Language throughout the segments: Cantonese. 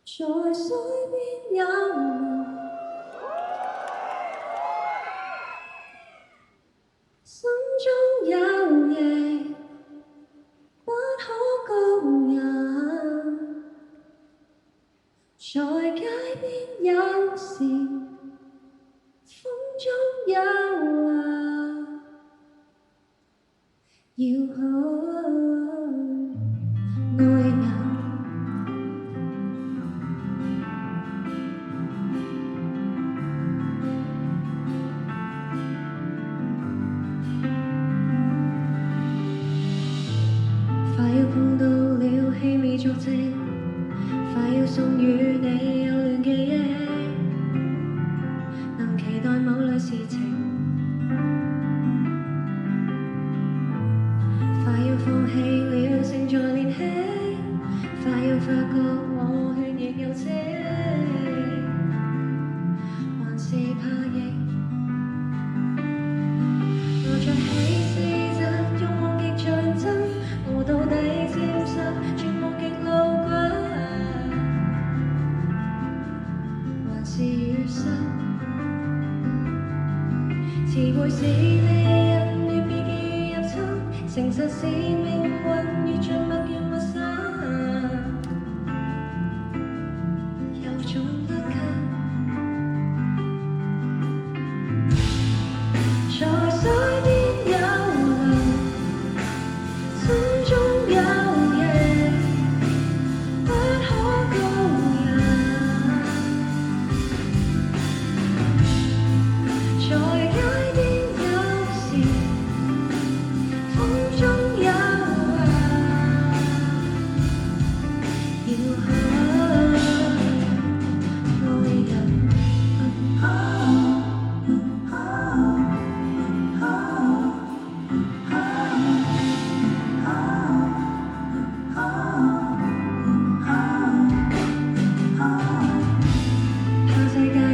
在水邊有夢，心中有翼，不可告人。在街邊有時，風中有話，要去愛人。快要碰到了氣味作證，快要送與你有戀記憶，能期待某類事情，快要放棄了勝在年輕，快要發覺我血液有情，還是怕認。我在起司陣用夢極像真，我到底沾濕絕望極路軌，還是雨濕，詞彙是你人越別記入侵，誠實是命運越像默然陌生，有種不甘。在水邊有涼，心中有翼，不可告人。在街邊有時，風中有話，要去愛人。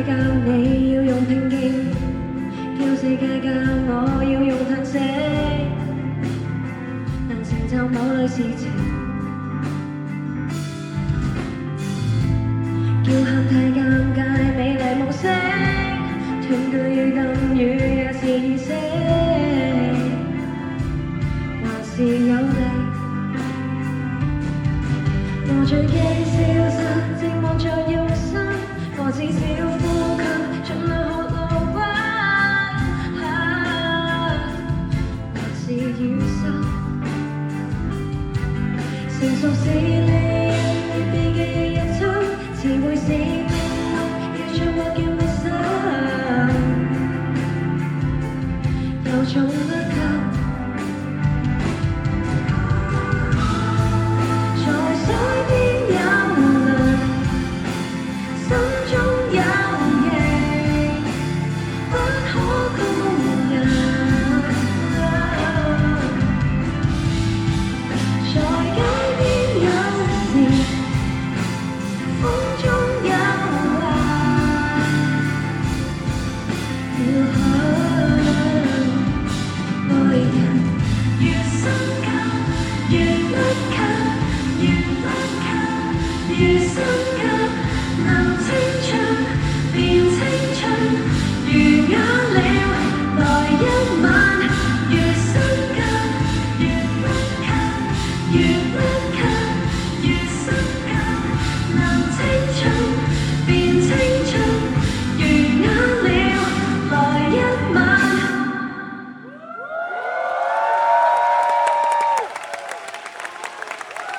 教你要用拼勁，叫世界教我要用嘆息，能成就某類事情。叫喊太尷尬，美麗無聲，斷句與暗語也是意識，還是有力。我最驚